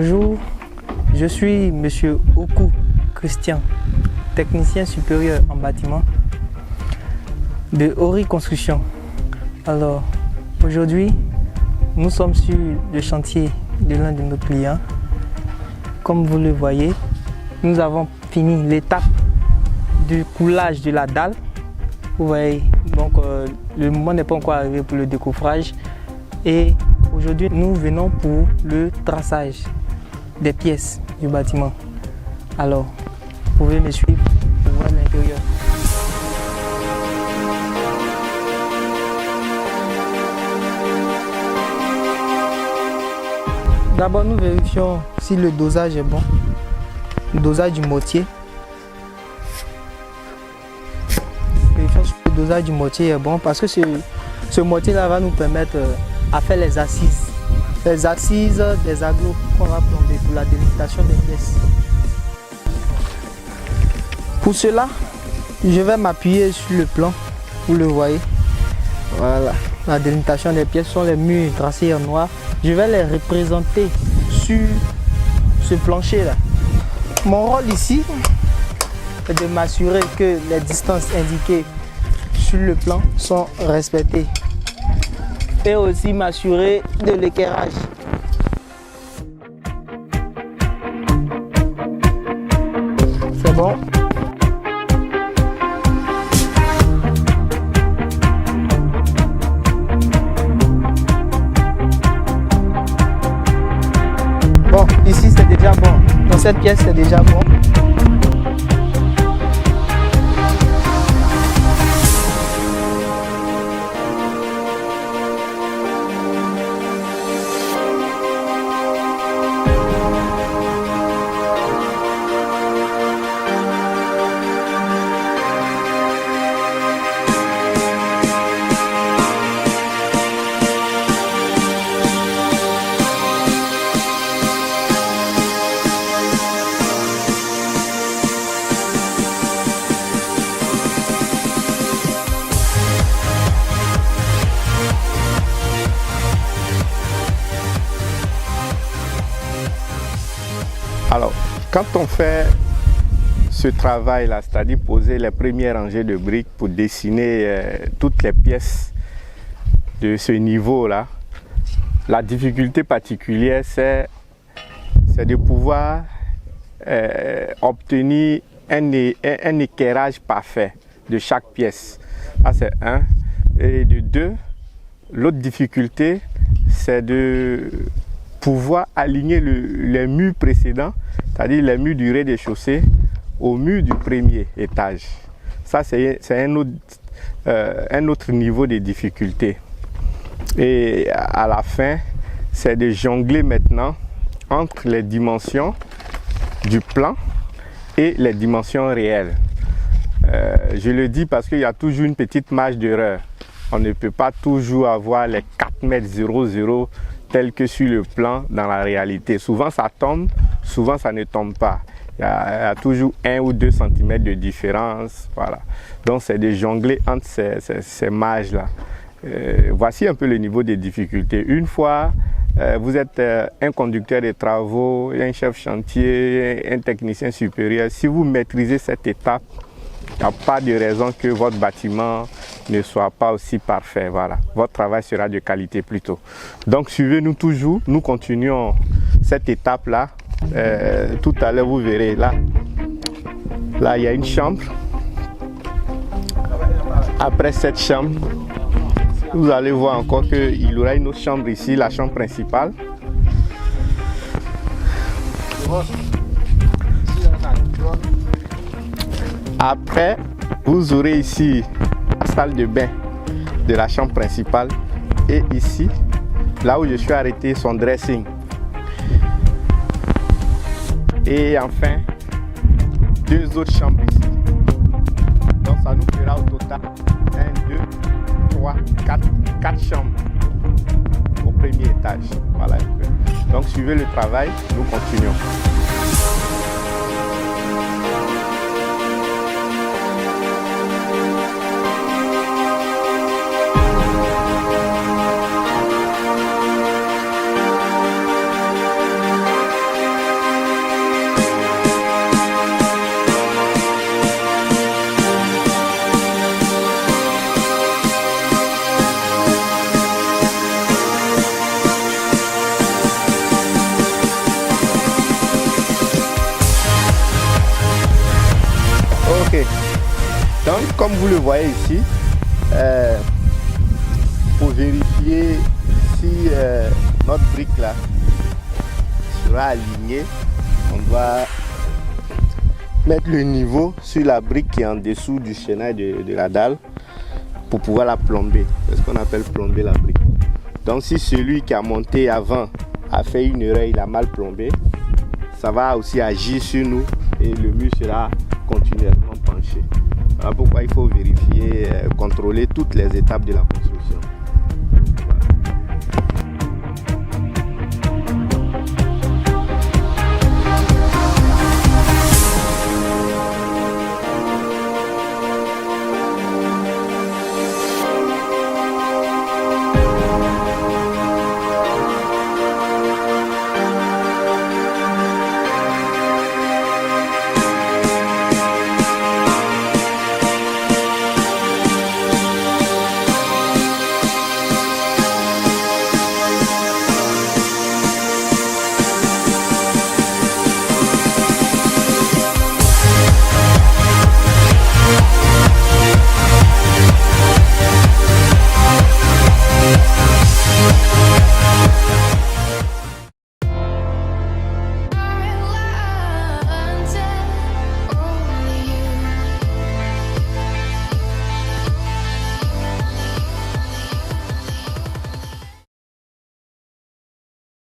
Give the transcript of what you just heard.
Bonjour, je suis Monsieur Oku Christian, technicien supérieur en bâtiment de Ori Construction. Alors, aujourd'hui, nous sommes sur le chantier de l'un de nos clients. Comme vous le voyez, nous avons fini l'étape du coulage de la dalle. Vous voyez, donc le moment n'est pas encore arrivé pour le décoffrage. Et aujourd'hui, nous venons pour le traçage des pièces du bâtiment. Alors, vous pouvez me suivre pour voir l'intérieur. D'abord, nous vérifions si le dosage est bon. Le dosage du mortier. Vérifions si le dosage du mortier est bon parce que ce mortier-là va nous permettre à faire les assises. Les assises des agglos qu'on va plomber pour la délimitation des pièces. Pour cela, je vais m'appuyer sur le plan, vous le voyez. Voilà, la délimitation des pièces sont les murs tracés en noir. Je vais les représenter sur ce plancher-là. Mon rôle ici est de m'assurer que les distances indiquées sur le plan sont respectées. Et aussi m'assurer de l'équerrage. C'est bon. Bon, ici c'est déjà bon. Dans cette pièce c'est déjà bon. Alors, quand on fait ce travail-là, c'est-à-dire poser les premières rangées de briques pour dessiner toutes les pièces de ce niveau-là, la difficulté particulière, c'est de pouvoir obtenir un équerrage parfait de chaque pièce. Ça, c'est un. Et de deux, l'autre difficulté, c'est de pouvoir aligner les murs précédents, c'est-à-dire les murs du rez-de-chaussée, aux murs du premier étage. Ça, c'est un autre niveau de difficulté. Et à la fin, c'est de jongler maintenant entre les dimensions du plan et les dimensions réelles. Je le dis parce qu'il y a toujours une petite marge d'erreur. On ne peut pas toujours avoir les 4,00 m tel que sur le plan dans la réalité. Souvent ça tombe, souvent ça ne tombe pas. Il y a toujours 1 ou 2 cm de différence. Voilà. Donc c'est de jongler entre ces marges-là. Voici un peu le niveau des difficultés. Une fois vous êtes un conducteur de travaux, un chef chantier, un technicien supérieur, si vous maîtrisez cette étape, il n'y a pas de raison que votre bâtiment ne soit pas aussi parfait. Voilà. Votre travail sera de qualité plutôt. Donc suivez-nous toujours. Nous continuons cette étape-là. Tout à l'heure, vous verrez là. Là, il y a une chambre. Après cette chambre, vous allez voir encore qu'il y aura une autre chambre ici, la chambre principale. Après, vous aurez ici la salle de bain de la chambre principale et ici, là où je suis arrêté, son dressing. Et enfin, 2 autres chambres ici. Donc ça nous fera au total 1, 2, 3, 4 chambres au premier étage. Voilà un peu. Donc suivez le travail, nous continuons. Donc, comme vous le voyez ici, pour vérifier si notre brique là sera alignée, on doit mettre le niveau sur la brique qui est en dessous du chaînage de la dalle pour pouvoir la plomber. C'est ce qu'on appelle plomber la brique. Donc si celui qui a monté avant a fait une erreur, il a mal plombé, ça va aussi agir sur nous et le mur sera continuellement penché. Voilà pourquoi il faut vérifier, contrôler toutes les étapes de la construction.